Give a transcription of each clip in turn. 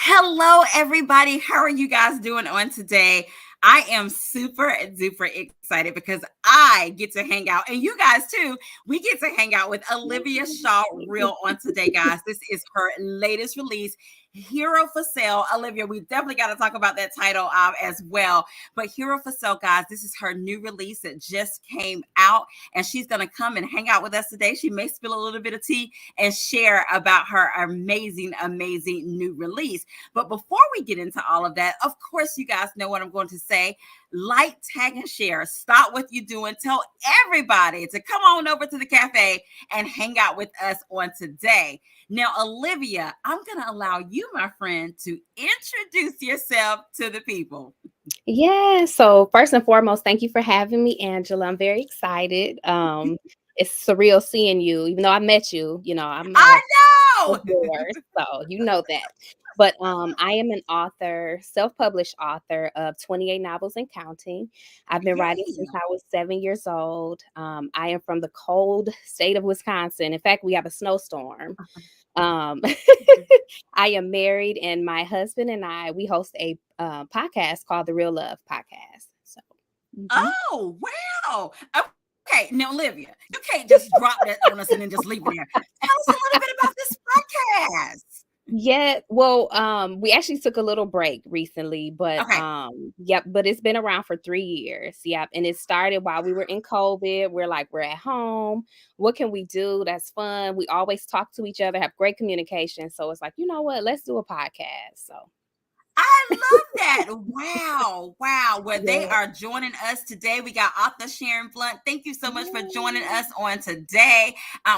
Hello, everybody. How are you guys doing on today? I am super duper excited because I get to hang out, and you guys too. We get to hang out with Olivia Shaw Real on today, guys. This is her latest release, Hero for Sale. Olivia, we definitely got to talk about that title as well. But Hero for Sale, guys, this is her new release that just came out, and she's going to come and hang out with us today. She may spill a little bit of tea and share about her amazing new release. But before we get into all of that, of course, you guys know what I'm going to say. Like, tag, and share. Stop what you're doing. Tell everybody to come on over to the cafe and hang out with us on today. Now, Olivia, I'm going to allow you, my friend, to introduce yourself to the people. Yeah. So first and foremost, thank you for having me, Angela. I'm very excited. It's surreal seeing you, even though I met you. I'm I of know. yours, so you know that. But I am an author, self-published author of 28 novels and counting. I've been writing Yay. since I was 7 years old. I am from the cold state of Wisconsin. In fact, we have a snowstorm. Um, I am married, and my husband and we host a podcast called the Real Love Podcast. So, mhm. Oh, wow. Okay, now, Olivia, you can't just drop that on us and then just leave it there. Tell us a little bit about this podcast. Yeah, well, we actually took a little break recently, but Okay. yep, but it's been around for 3 years. Yep. And it started while we were in COVID. We're at home. What can we do? That's fun. We always talk to each other, have great communication. So it's like, you know what? Let's do a podcast. So I love that. Wow. Wow. Well, they yeah. are joining us today. We got author Sharon Blunt. Thank you so much for joining us on today.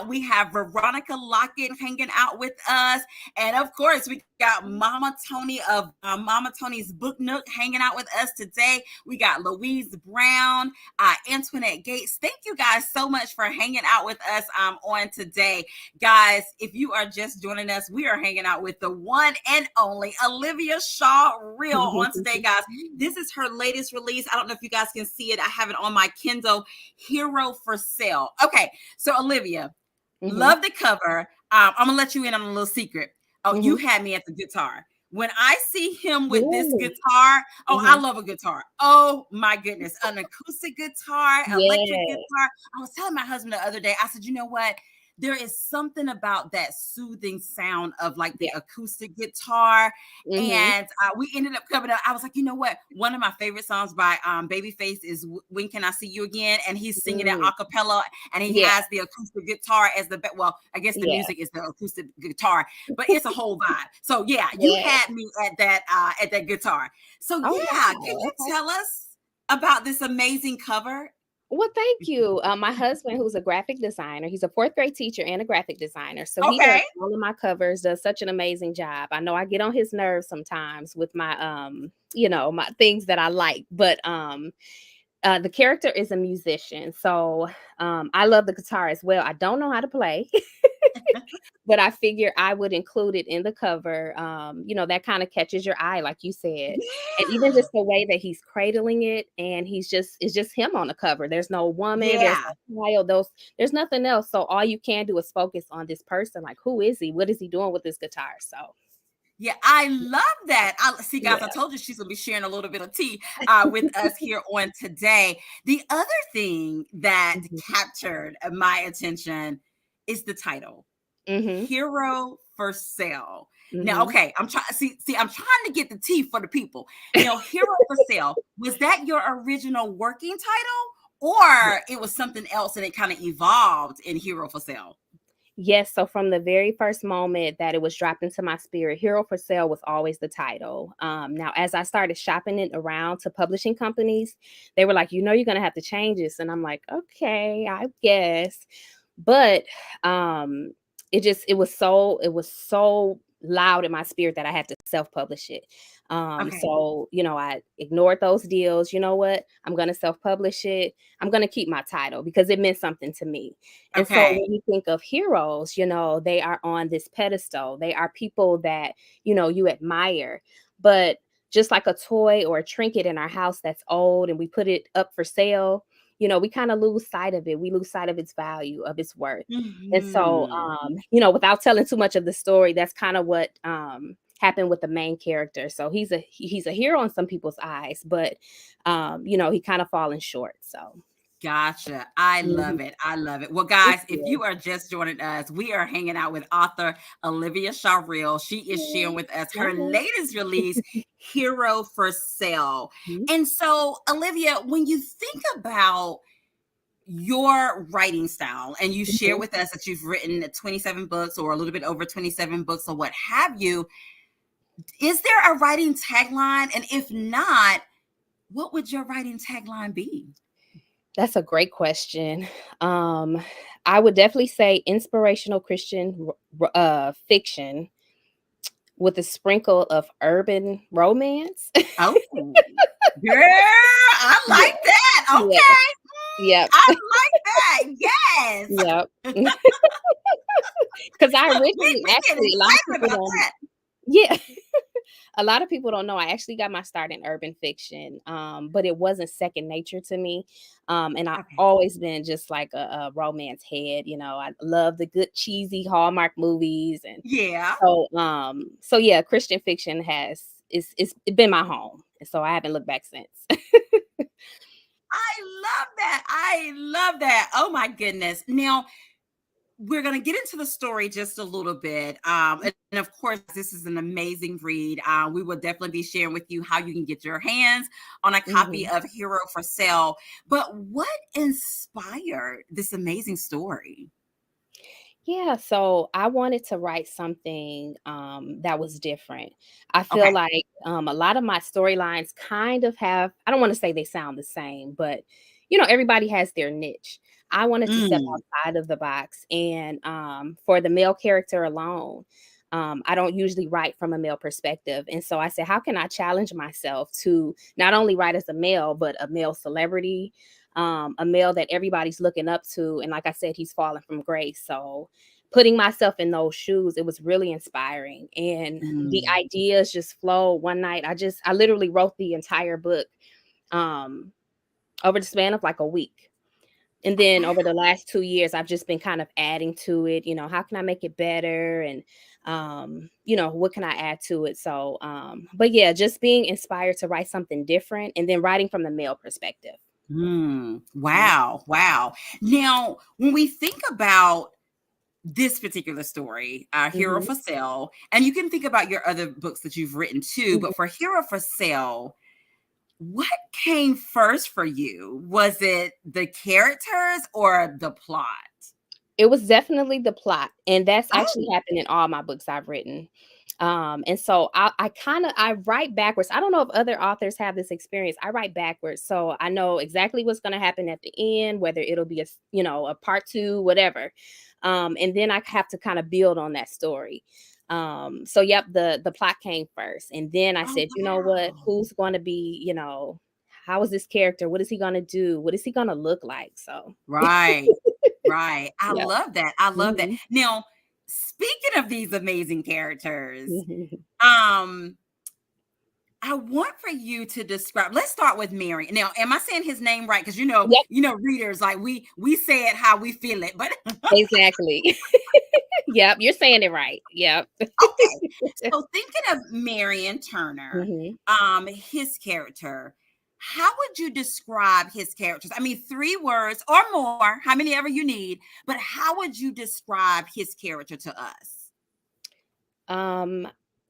We have Veronica Lockett hanging out with us. And of course, we got Mama Tony of Mama Tony's Book Nook hanging out with us today. We got Louise Brown, Antoinette Gates. Thank you guys so much for hanging out with us on today. Guys, if you are just joining us, we are hanging out with the one and only Olivia Shaw Real on today, guys. This is her latest release. I don't know if you guys can see it. I have it on my Kindle, Hero for Sale. Okay, so Olivia, Hmm. love the cover. I'm gonna let you in on a little secret. Oh, you Hmm. had me at the guitar. When I see him with this Really? guitar, oh, I Hmm. love a guitar. Oh my goodness, an acoustic guitar, electric Yeah. guitar. I was telling my husband the other day, I said, you know what? There is something about that soothing sound of like the Yeah. acoustic guitar. Hmm. And we ended up coming up. I was like, you know what? One of my favorite songs by Babyface is When Can I See You Again? And he's singing it a cappella, and he Yeah. has the acoustic guitar as well, I guess the Yeah. music is the acoustic guitar, but it's a whole vibe. So yeah, you Yeah. had me at that guitar. So Oh yeah, can wow. you Okay. tell us about this amazing cover? Well, thank you. My husband, who's a graphic designer, he's a fourth grade teacher and a graphic designer. So he does Okay. all of my covers, does such an amazing job. I know I get on his nerves sometimes with my my things that I like, but the character is a musician. So I love the guitar as well. I don't know how to play, but I figure I would include it in the cover. That kind of catches your eye, like you said. And even Yeah. just the way that he's cradling it, and it's just him on the cover. There's no woman, there's Yeah. no child, there's nothing else. So all you can do is focus on this person. Like, who is he? What is he doing with this guitar? So Yeah, I love that. I see, guys. I yeah. told you she's gonna be sharing a little bit of tea with us here on today. The other thing that Hmm. captured my attention is the title, Hmm. Hero for Sale. Now, Hmm. okay, I'm trying. I'm trying to get the tea for the people. Now, Hero for Sale, was that your original working title, or it was something else and it kind of evolved in Hero for Sale? Yes, so from the very first moment that it was dropped into my spirit, Hero for Sale was always the title. Now, as I started shopping it around to publishing companies, they were like, you're going to have to change this. And I'm like, okay, I guess. But it was so loud in my spirit that I had to self-publish it. Okay. I ignored those deals. You know what? I'm going to self-publish it. I'm going to keep my title because it meant something to me. And so Okay. when you think of heroes, they are on this pedestal. They are people that, you admire. But just like a toy or a trinket in our house that's old and we put it up for sale, we kind of lose sight of it. We lose sight of its value, of its worth. And so, Hmm. without telling too much of the story, that's kind of what happened with the main character. So he's a hero in some people's eyes, but he kind of falling short. So Gotcha. I mhm. love it. I love it. Well, Thank guys, if you. you are just joining us, we are hanging out with author Olivia Shaw. She is sharing with us her Yes. latest release, Hero for Sale. Mhm, And so, Olivia, when you think about your writing style and you share mhm. with us that you've written 27 books or a little bit over 27 books or what have you, is there a writing tagline? And if not, what would your writing tagline be? That's a great question. Um, I would definitely say inspirational Christian fiction with a sprinkle of urban romance. Oh, girl, I Yeah, like that. yeah, Okay. yep, I like that. Yes. yep. Because I originally We get actually a lot of excited people about don't. that. Yeah. A lot of people don't know I actually got my start in urban fiction, but it wasn't second nature to me. And I've Okay. always been just like a romance head. I love the good cheesy Hallmark movies, and Yeah. so yeah, Christian fiction it's been my home, and so I haven't looked back since. I love that. I love that. Oh my goodness. Now, we're going to get into the story just a little bit. And of course, this is an amazing read. We will definitely be sharing with you how you can get your hands on a copy Mhm. of Hero for Sale. But what inspired this amazing story? Yeah, so I wanted to write something that was different. I feel Okay. like a lot of my storylines kind of have, I don't want to say they sound the same, but everybody has their niche. I wanted to step Mm. outside of the box. And for the male character alone, I don't usually write from a male perspective. And so I said, how can I challenge myself to not only write as a male, but a male celebrity, a male that everybody's looking up to? And like I said, he's fallen from grace. So putting myself in those shoes, it was really inspiring. And the Mm. ideas just flowed one night. I literally wrote the entire book um, over the span of like a week. And Oh, then over the wow. last 2 years, I've just been kind of adding to it. How can I make it better? And, what can I add to it? So, but yeah, just being inspired to write something different and then writing from the male perspective. Mm. Mhm, Wow. Wow. Now, when we think about this particular story, Hero mhm, for Sale, and you can think about your other books that you've written too, mhm. but for Hero for Sale, what came first for you? Was it the characters or the plot? It was definitely the plot, and that's actually Oh. happened in all my books I've written. And so I write backwards. I don't know if other authors have this experience. I write backwards, so I know exactly what's going to happen at the end, whether it'll be a part two, whatever. And then I have to kind of build on that story. So yep, the plot came first, and then I Oh, said, you know what, wow. who's going to be, how is this character? What is he going to do? What is he going to look like? So Right. Right. I yeah. love that. I love that. Mhm. Now, speaking of these amazing characters, Mhm. um, I want for you to describe. Let's start with Mary. Now, am I saying his name right? Because Yep, readers like we say it how we feel it. But exactly. Yep, you're saying it right. Yep. okay. So thinking of Marion Turner, Mhm. his character, how would you describe his characters? I mean, 3 words or more, how many ever you need, but how would you describe his character to us? Um,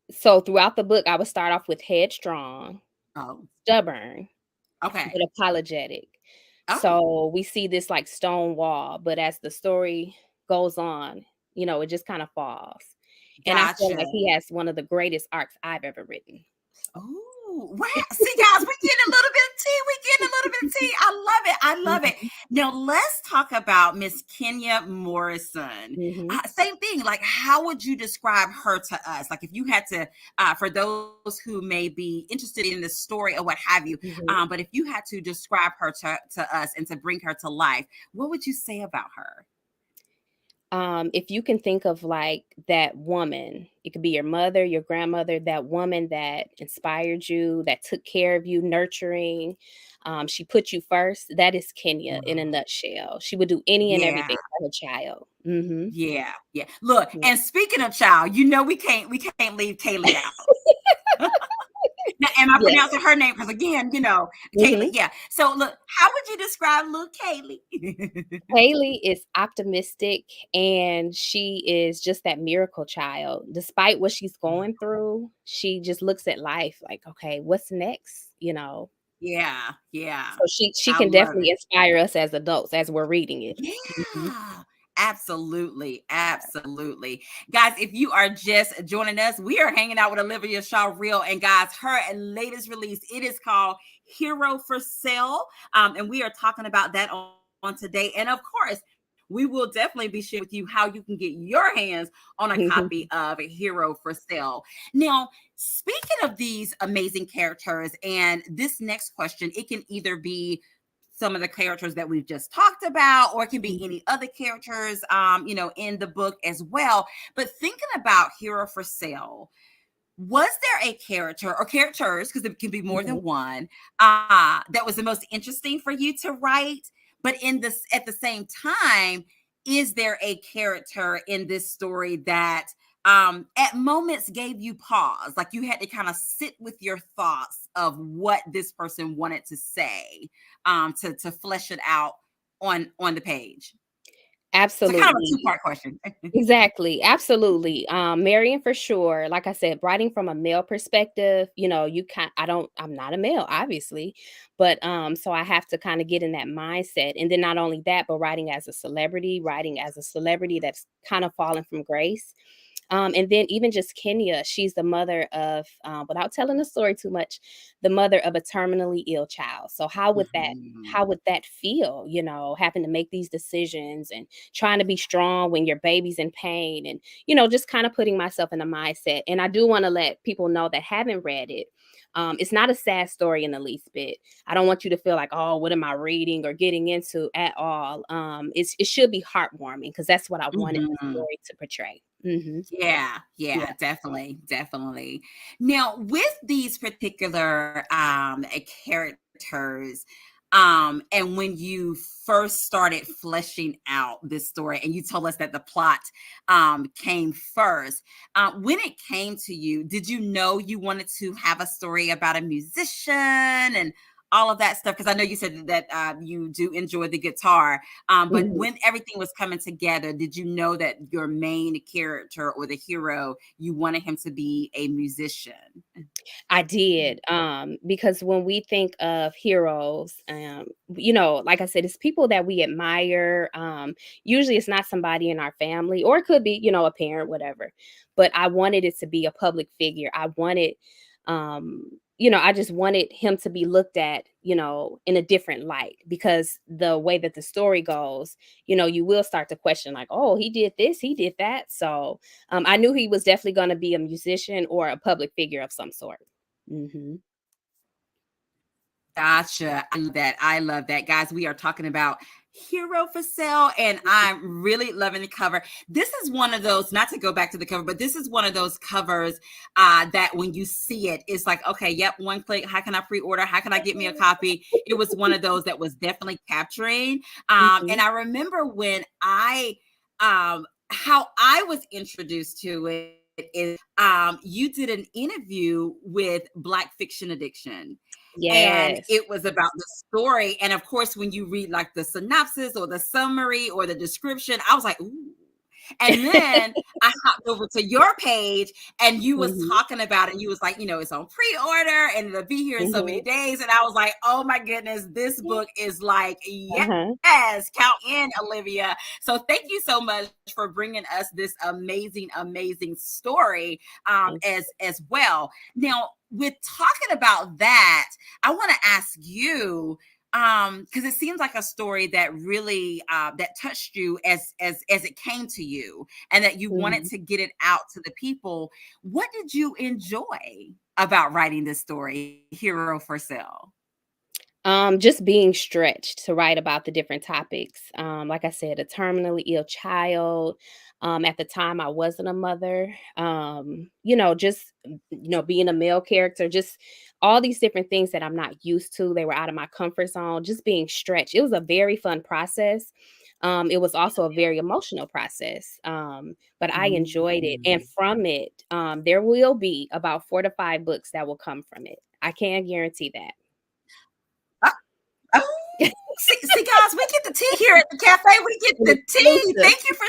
so throughout the book, I would start off with headstrong, Oh, stubborn, but okay. apologetic. Oh, So we see this like stone wall, but as the story goes on, it just kind of falls. And I feel gotcha. like he has one of the greatest arcs I've ever written. So Oh, wow. See, guys, we getting a little bit of tea. We getting a little bit of tea. I love it. I love it. mhm, Now, let's talk about Miss Kenya Morrison. mhm, Same thing. Like, how would you describe her to us? Like, if you had to, for those who may be interested in the story or what have you, mhm. but if you had to describe her to us and to bring her to life, what would you say about her? If you can think of like that woman, it could be your mother, your grandmother, that woman that inspired you, that took care of you, nurturing. She put you first. That is Kenya in a Wow. nutshell. She would do any and Yeah. everything for her child. Mhm. Yeah. Yeah. Look, Yeah. and speaking of child, we can't leave Kaylee out. Now, am I Yes. pronouncing her name? Because again, Kaylee. Mhm. Yeah. So look, how would you describe little Kaylee? Haley is optimistic and she is just that miracle child. Despite what she's going through, she just looks at life like, okay, what's next? Yeah. Yeah. So she I can love definitely it. inspire us as adults as we're reading it. Mhm. Yeah, absolutely. Absolutely. Guys, if you are just joining us, we are hanging out with Olivia Shaw Real. And guys, her latest release, it is called Hero for Sale. And we are talking about that on today. And of course, we will definitely be sharing with you how you can get your hands on a copy of Hero for Sale. Now, speaking of these amazing characters, and this next question, it can either be some of the characters that we've just talked about, or it can be any other characters, in the book as well. But thinking about Hero for Sale, was there a character or characters, because it can be more Mhm. than one, that was the most interesting for you to write? But in this, at the same time, is there a character in this story that at moments gave you pause, like you had to kind of sit with your thoughts of what this person wanted to say, to flesh it out on the page? So kind of a Absolutely. two-part question. Exactly, absolutely. Marion for sure. Like I said, writing from a male perspective, you can't I'm not a male, obviously. But so I have to kind of get in that mindset. And then not only that, but writing as a celebrity that's kind of fallen from grace. And then even just Kenya, she's the mother of, without telling the story too much, the mother of a terminally ill child. So Mhm. how would that feel, having to make these decisions and trying to be strong when your baby's in pain and, just kind of putting myself in a mindset. And I do want to let people know that haven't read it. It's not a sad story in the least bit. I don't want you to feel like, oh, what am I reading or getting into at all. It should be heartwarming because that's what I wanted the Mhm. story to portray. Mhm. Yeah, Yeah. yeah, definitely, definitely. Now, with these particular characters, and when you first started fleshing out this story, and you told us that the plot came first, when it came to you, did you know you wanted to have a story about a musician and all of that stuff? Because I know you said that you do enjoy the guitar, but Mhm. when everything was coming together, did you know that your main character or the hero, you wanted him to be a musician? I did, because when we think of heroes, like I said, it's people that we admire. Usually it's not somebody in our family, or it could be, a parent, whatever. But I wanted it to be a public figure. I just wanted him to be looked at, in a different light because the way that the story goes, you will start to question, like, oh, he did this, he did that. So I knew he was definitely going to be a musician or a public figure of some sort. Mhm. Gotcha. I love that. I love that. Guys, we are talking about Hero for Sale, and I'm really loving the cover. This is one of those, not to go back to the cover, but this is one of those covers that when you see it, it's like, okay, yep, one click. How can I pre-order? How can I get me a copy? It was one of those that was definitely capturing. And Mhm. I remember when how I was introduced to it is you did an interview with Black Fiction Addiction, and Yes. it was about the story. And of course, when you read like the synopsis or the summary or the description, I was like, ooh. And then I hopped over to your page and you was Mhm. talking about it. And you was like, it's on pre-order and it'll be here in so many Mhm. days. And I was like, oh my goodness, this book is like, Uh-huh. yes, count in, Olivia. So thank you so much for bringing us this amazing, amazing story, Thank as well. Now, with talking about that, I want to ask you, because it seems like a story that really that touched you as it came to you, and that you you. wanted Mhm. to get it out to the people. What did you enjoy about writing this story, Hero for Sale? Just being stretched to write about the different topics. Like I said, a terminally ill child. At the time, I wasn't a mother. Just being a male character, just all these different things that I'm not used to. They were out of my comfort zone, just being stretched. It was a very fun process. It was also a very emotional process, but I enjoyed it. And Mm. from it, there will be about 4 to 5 books that will come from it. I can guarantee that. Uh, oh, see, guys, we get the tea here at the cafe. We get An the tea. exclusive. Thank you for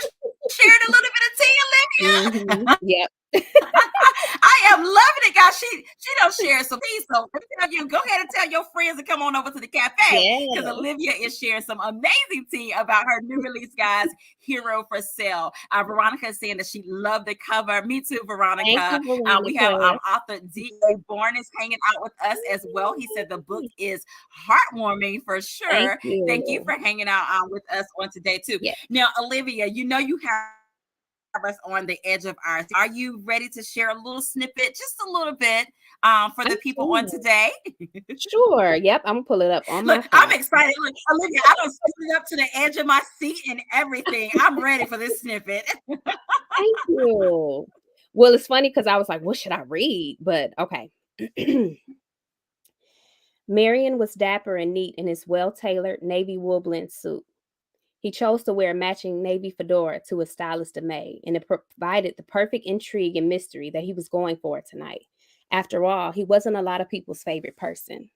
sharing a little bit of tea, Mhm. Olivia. Yep. I am loving it, guys. She don't share some tea, so let me tell you, go ahead and tell your friends to come on over to the cafe because Yes. Olivia is sharing some amazing tea about her new release, guys. Hero for Sale. Veronica is saying that she loved the cover. Me too, Thank Veronica. you, We have Veronica. author D.A. Bourne is hanging out with us as well. He said the book is heartwarming for Thank sure. Thank you you. for hanging out with us on today too. Yeah. Now, Olivia, you have us on the edge of our seat. Are you ready to share a little snippet, just a little bit, for I'm the people on sure. today? Sure. Yep. I'm gonna pull it up on Look, my I'm phone. excited. Look, Olivia, I don't sit up to the edge of my seat and everything. I'm ready for this snippet. Thank you. Well, it's funny because I was like, what should I read? But okay. Marion was dapper and neat in his well tailored navy wool blend suit. He chose to wear a matching navy fedora to his stylist dismay, and it provided the perfect intrigue and mystery that he was going for tonight. After all, he wasn't a lot of people's favorite person.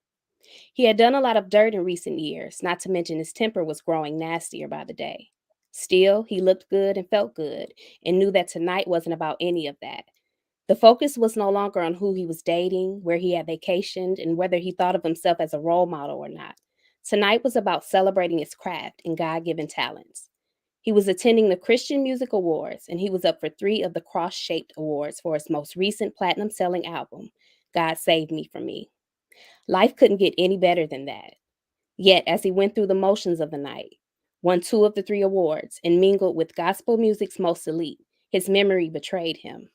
He had done a lot of dirt in recent years, not to mention his temper was growing nastier by the day. Still, he looked good and felt good, and knew that tonight wasn't about any of that. The focus was no longer on who he was dating, where he had vacationed, and whether he thought of himself as a role model or not. Tonight was about celebrating his craft and God given talents. He was attending the Christian Music Awards, and he was up for 3 of the cross shaped awards for his most recent platinum selling album, God Saved Me From Me. Life couldn't get any better than that. Yet, as he went through the motions of the night, won 2 of the 3 awards, and mingled with gospel music's most elite, his memory betrayed him.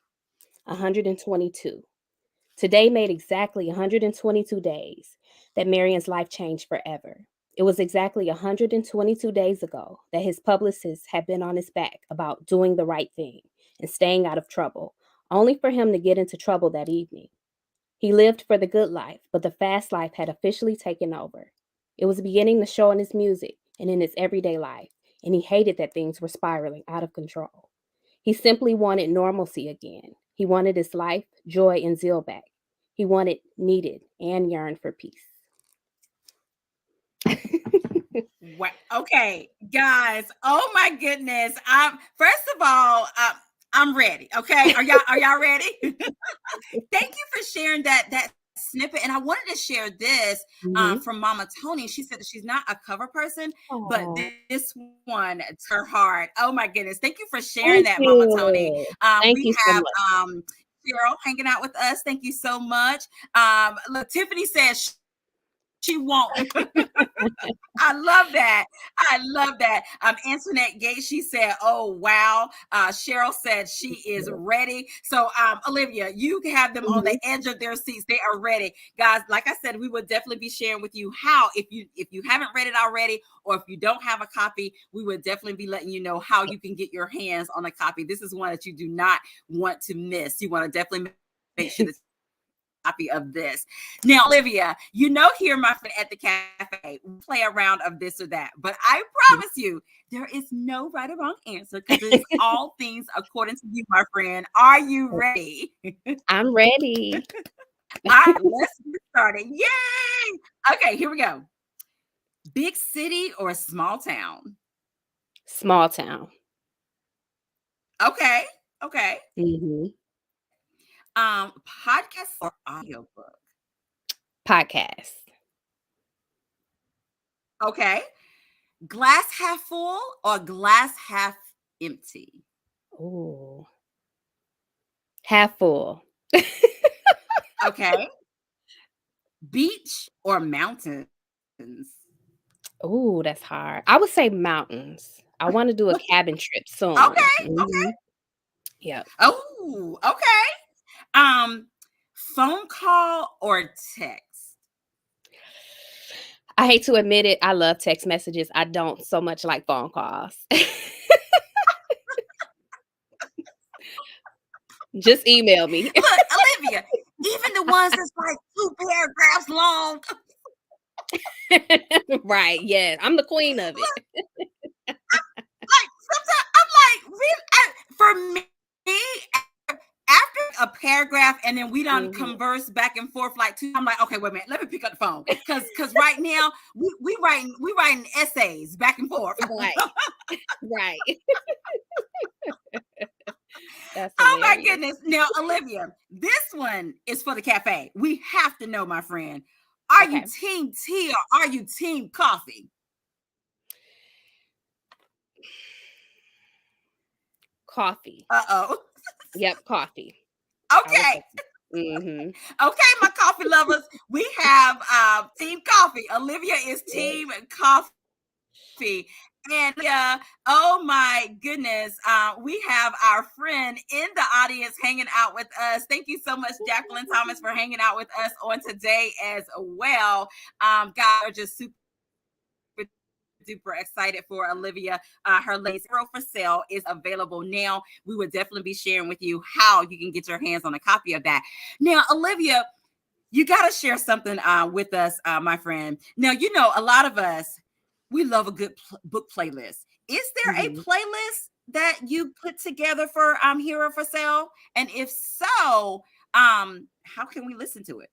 122. Today made exactly 122 days that Marion's life changed forever. It was exactly 122 days ago that his publicist had been on his back about doing the right thing and staying out of trouble, only for him to get into trouble that evening. He lived for the good life, but the fast life had officially taken over. It was beginning to show in his music and in his everyday life, and he hated that things were spiraling out of control. He simply wanted normalcy again. He wanted his life, joy, and zeal back. He wanted, needed, and yearned for peace. Okay, guys. Oh my goodness. First of all, I'm ready. Okay, are y'all ready? Thank you for sharing that snippet. And I wanted to share this Mhm. from Mama Tony. She said that she's not a cover person, but Aw, this one to her heart. Oh my goodness! Thank you for sharing thank that, Mama Tony. you. Thank We you so have much. Cheryl hanging out with us. Thank you so much. Look, Tiffany says she won't. I love that. I love that. Antoinette Gates, she said, "Oh wow." Cheryl said she is ready. So, Olivia, you can have them on the Mhm. edge of their seats. They are ready, guys. Like I said, we will definitely be sharing with you how, if you haven't read it already, or if you don't have a copy, we will definitely be letting you know how you can get your hands on a copy. This is one that you do not want to miss. You want to definitely make sure that copy of this. Now, Olivia, here, my friend at the cafe, we play a round of this or that, but I promise you, there is no right or wrong answer because it is all things according to you, my friend. Are you ready? I'm ready. All right, let's get started. Yay! Okay, here we go. Big city or small town? Small town. Okay, okay. Mhm. Podcast or audiobook? Podcast. Okay. Glass half full or glass half empty? Ooh. Half full. Okay. Beach or mountains? Ooh, that's hard. I would say mountains. I wanna do a cabin trip soon. Okay, okay. Mhm. Yep. Oh, okay. Phone call or text? I hate to admit it, I love text messages. I don't so much like phone calls. Just email me. Look, Olivia, even the ones that's like 2 paragraphs long. Right, yes, I'm the queen of it. Like, sometimes I'm like, really? For me, after a paragraph and then we don't Mhm. converse back and forth like two, I'm like, okay, wait a minute, let me pick up the phone. Cause right now we writing essays back and forth. Right, right. That's Oh my hilarious. goodness. Now, Olivia, this one is for the cafe. We have to know, my friend. Are you Okay. team tea or are you team coffee? Coffee. Uh-oh. Yep, coffee. I would Okay. say mhm. Okay, my coffee lovers. We have team coffee. Olivia is Yeah. team coffee. And oh my goodness, we have our friend in the audience hanging out with us. Thank you so much, Jacqueline Thomas, for hanging out with us on today as well. Guys are just super duper excited for Olivia. Her latest Hero for Sale is available now. We would definitely be sharing with you how you can get your hands on a copy of that. Now, Olivia, you got to share something with us, my friend. Now, you know, a lot of us, we love a good book playlist. Is there a Mhm. playlist that you put together for Hero for Sale? And if so, how can we listen to it?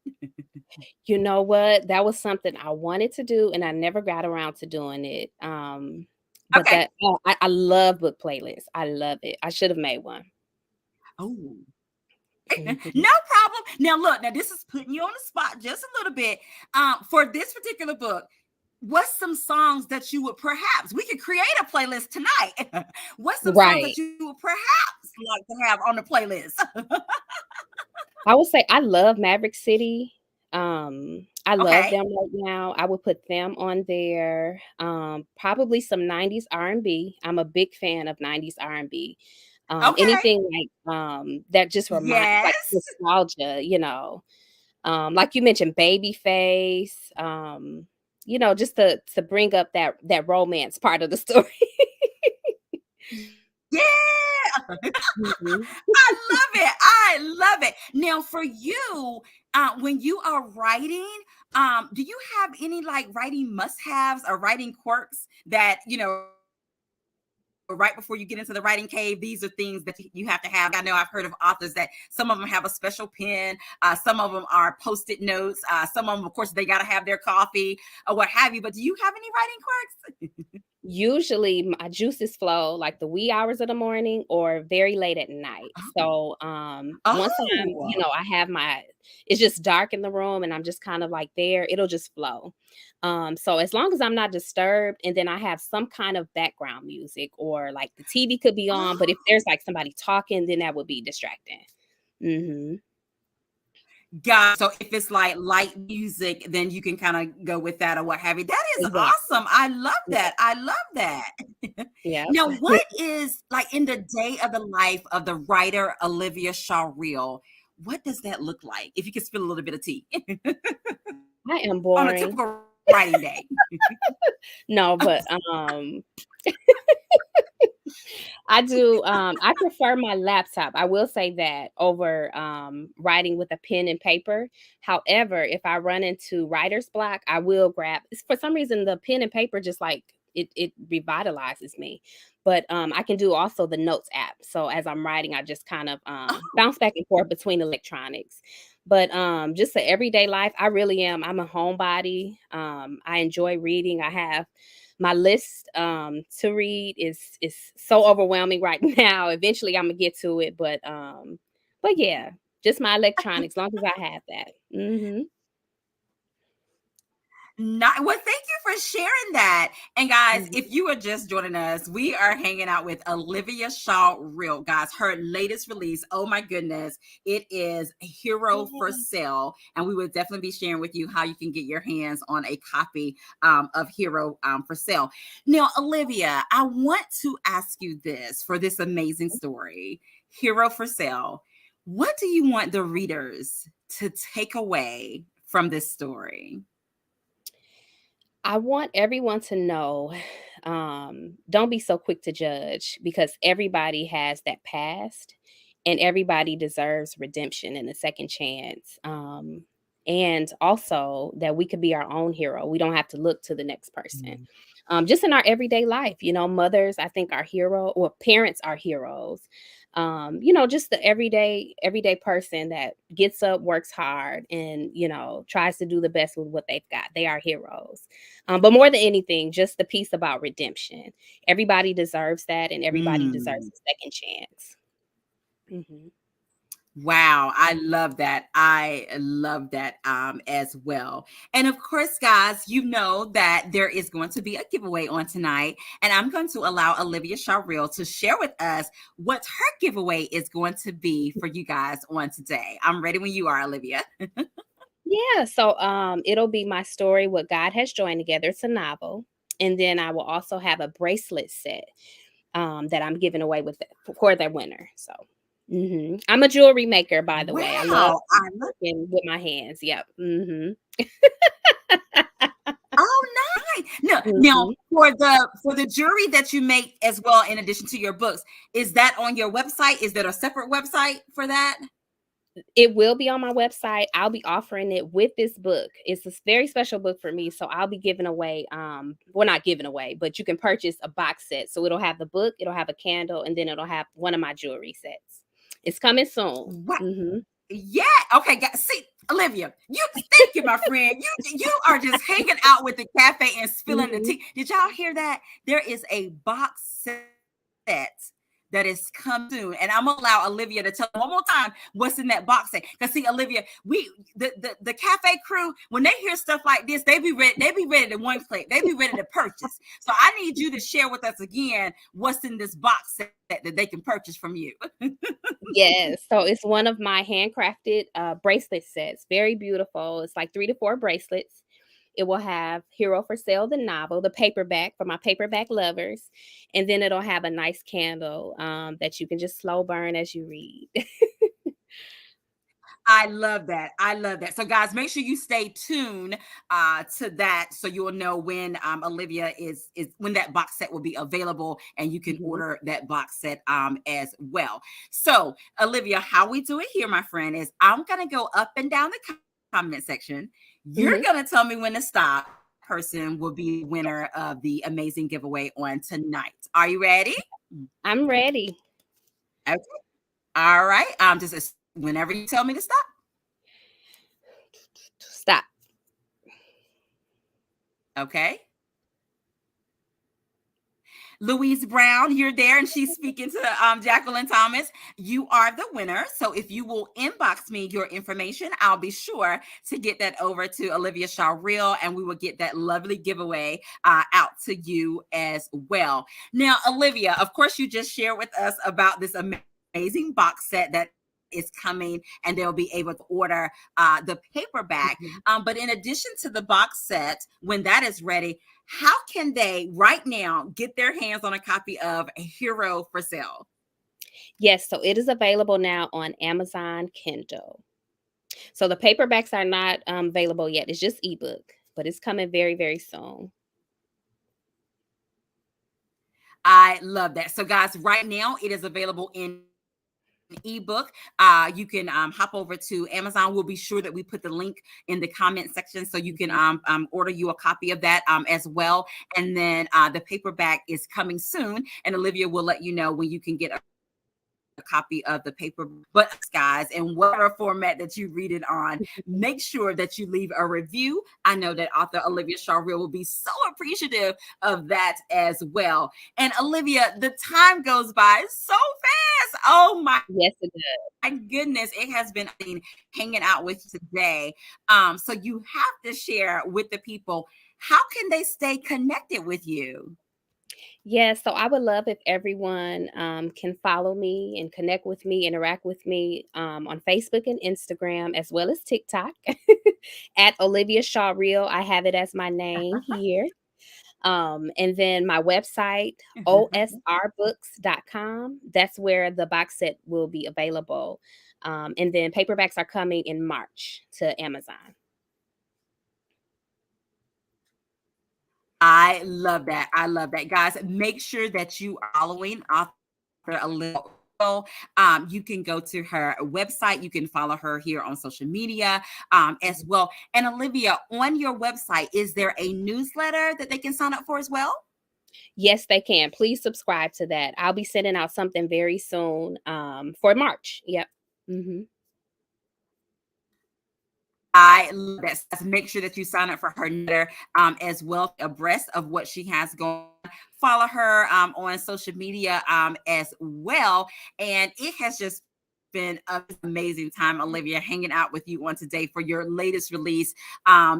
You know what? That was something I wanted to do, and I never got around to doing it. But Okay. that oh, I love book playlists. I love it. I should have made one. Oh, Mhm. no problem. Now, look, now this is putting you on the spot just a little bit. For this particular book, what's some songs that you would perhaps we could create a playlist tonight? What's some songs that Right. you would perhaps like to have on the playlist? I would say I love Maverick City. I love Okay. them right now. I would put them on there. Probably some 90s R&B. I'm a big fan of 90s R&B. Okay. Anything that just remind like Yes. nostalgia, like you mentioned, Babyface, just to bring up that romance part of the story. Yeah. Mhm. I love it. I love it. Now, for you, when you are writing, do you have any like writing must-haves or writing quirks that right before you get into the writing cave? These are things that you have to have. I know I've heard of authors that some of them have a special pen, some of them are post-it notes, some of them, of course, they got to have their coffee or what have you. But do you have any writing quirks? Usually, my juices flow like the wee hours of the morning or very late at night. Oh, So, once oh, I have it's just dark in the room and I'm just kind of like there, it'll just flow. So as long as I'm not disturbed and then I have some kind of background music or like the TV could be on, but if oh. there's like somebody talking, then that would be distracting. Mhm. God, so if it's like light music, then you can kind of go with that or what have you. That is Exactly. awesome. I love Yeah. that. I love that. Yep. Now, what is like in the day of the life of the writer Olivia Shaw Reel? What does that look like? If you could spill a little bit of tea I am on a boring. typical writing day. No, but, I do, I prefer my laptop, I will say that, over, writing with a pen and paper. However, if I run into writer's block, I will grab for some reason, the pen and paper just, like, it revitalizes me. But, I can do also the notes app. So as I'm writing, I just kind of, Oh, bounce back and forth between electronics. But, just the everyday life, I'm a homebody. I enjoy reading. I have my list to read is so overwhelming right now. Eventually I'm gonna get to it, but yeah, just my electronics, long as I have that. Mhm. not well, thank you for sharing that. And guys, Mhm. if you are just joining us, we are hanging out with Olivia Shaw Real. Guys, her latest release, oh my goodness, it is Hero for Sale. And we will definitely be sharing with you how you can get your hands on a copy of Hero for Sale. Now, Olivia, I want to ask you this for this amazing story, Hero for Sale. What do you want the readers to take away from this story? I want everyone to know, don't be so quick to judge because everybody has that past and everybody deserves redemption and a second chance. and also that we could be our own hero. We don't have to look to the next person. Mm. Just in our everyday life, mothers, I think, are hero, or parents are heroes. Just the everyday person that gets up, works hard, and tries to do the best with what they've got. They are heroes. But more than anything, just the piece about redemption. Everybody deserves that, and everybody deserves Mm. a second chance. Hmm. Wow, I love that. I love that as well. And of course, guys, you know that there is going to be a giveaway on tonight. And I'm going to allow Olivia Shawriel to share with us what her giveaway is going to be for you guys on today. I'm ready when you are, Olivia. Yeah, so it'll be my story, What God Has Joined Together. It's a novel. And then I will also have a bracelet set that I'm giving away for the winner. So I'm a jewelry maker, by the way. I love Wow, I love. working with my hands. Yep. Oh, nice. No, now Hmm. for the jewelry that you make as well, in addition to your books, is that on your website? Is there a separate website for that? It will be on my website. I'll be offering it with this book. It's a very special book for me. So I'll be giving away, well, not giving away, but you can purchase a box set. So it'll have the book, it'll have a candle, and then it'll have one of my jewelry sets. It's coming soon. What? Hmm. Yeah. Okay. See, Olivia, thank you, my friend. You are just hanging out with the cafe and spilling the Hmm. tea. Did y'all hear that? There is a box set that is coming soon, and I'm gonna allow Olivia to tell one more time what's in that box set. Cause see, Olivia, the cafe crew, when they hear stuff like this, they be ready. They be ready to one click. They be ready to purchase. So I need you to share with us again what's in this box set that they can purchase from you. Yes. So it's one of my handcrafted bracelet sets. Very beautiful. It's like 3 to 4 bracelets. It will have Hero for Sale, the novel, the paperback for my paperback lovers. And then it'll have a nice candle that you can just slow burn as you read. I love that. I love that. So, guys, make sure you stay tuned to that, so you'll know when Olivia is when that box set will be available, and you can Mhm, order that box set as well. So, Olivia, how we do it here, my friend, is I'm gonna go up and down the comment section. You're mhm. gonna tell me when to stop. Person will be the winner of the amazing giveaway on tonight. Are you ready? I'm ready. Okay. All right. Just whenever you tell me to stop. Stop. Okay. Louise Brown, you're there, and she's speaking to Jacqueline Thomas. You are the winner. So if you will inbox me your information, I'll be sure to get that over to Olivia Shaw Real, and we will get that lovely giveaway out to you as well. Now, Olivia, of course, you just shared with us about this amazing box set that is coming, and they'll be able to order the paperback. Mhm. But in addition to the box set, when that is ready, how can they right now get their hands on a copy of A Hero for Sale? Yes, so it is available now on Amazon Kindle. So the paperbacks are not available yet. It's just ebook, but it's coming very, very soon. I love that. So, guys, right now it is available in ebook. You can hop over to Amazon. We'll be sure that we put the link in the comment section, so you can Mhm. order you a copy of that as well. And then the paperback is coming soon, and Olivia will let you know when you can get a copy of the paper. But guys, in whatever format that you read it on, make sure that you leave a review. I know that author Olivia Shawriel will be so appreciative of that as well. And Olivia, the time goes by so fast. Oh Yes, it does. my goodness, it has been hanging out with you today. So you have to share with the people, how can they stay connected with you? Yes, so I would love if everyone can follow me and connect with me, interact with me on Facebook and Instagram, as well as TikTok at Olivia Shaw Real. I have it as my name here. And then my website, osrbooks.com. That's where the box set will be available. And then paperbacks are coming in March to Amazon. I love that. I love that. Guys, make sure that you are following author Olivia You can go to her website. You can follow her here on social media as well. And Olivia, on your website, is there a newsletter that they can sign up for as well? Yes, they can. Please subscribe to that. I'll be sending out something very soon for March. Yep. Hmm. I love that. So make sure that you sign up for her newsletter as well, abreast of what she has going. Follow her on social media as well. And it has just been an amazing time, Olivia, hanging out with you on today for your latest release,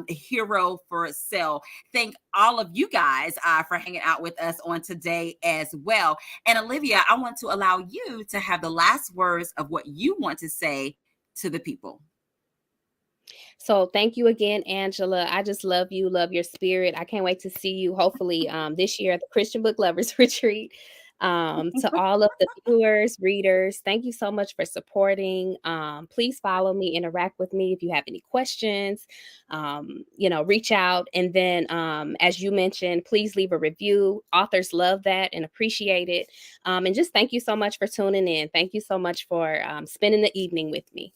Hero for Sale. Thank all of you guys for hanging out with us on today as well. And Olivia, I want to allow you to have the last words of what you want to say to the people. So thank you again, Angela. I just love you, love your spirit. I can't wait to see you hopefully this year at the Christian Book Lovers Retreat. To all of the viewers, readers, thank you so much for supporting. Please follow me, interact with me if you have any questions. Reach out. And then, as you mentioned, please leave a review. Authors love that and appreciate it. And just thank you so much for tuning in. Thank you so much for spending the evening with me.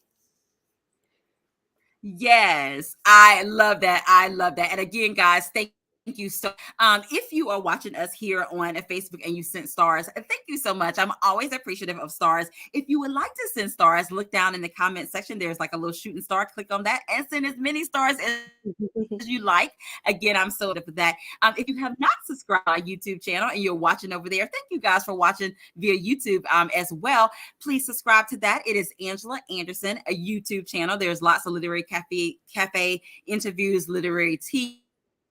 Yes, I love that. I love that. And again, guys, thank you so. If you are watching us here on Facebook and you sent stars, thank you so much. I'm always appreciative of stars. If you would like to send stars, look down in the comment section. There's like a little shooting star. Click on that and send as many stars as you like. Again, I'm so for that. If you have not subscribed to our YouTube channel and you're watching over there, thank you guys for watching via YouTube as well. Please subscribe to that. It is Angela Anderson, a YouTube channel. There's lots of literary cafe interviews, literary tea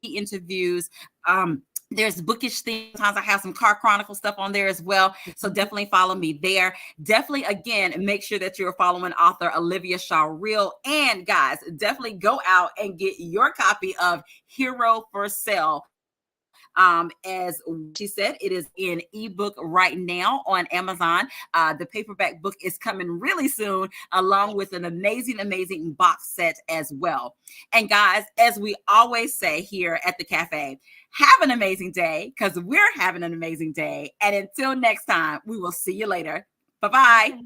interviews. There's bookish things. Sometimes I have some car chronicle stuff on there as well. So definitely follow me there. Definitely, again, make sure that you're following author Olivia Shaw Real. And guys, definitely go out and get your copy of Hero for Sale. As she said, it is in ebook right now on Amazon. The paperback book is coming really soon, along with an amazing box set as well. And guys, as we always say here at the cafe, have an amazing day, because we're having an amazing day. And until next time, we will see you later. Bye-bye.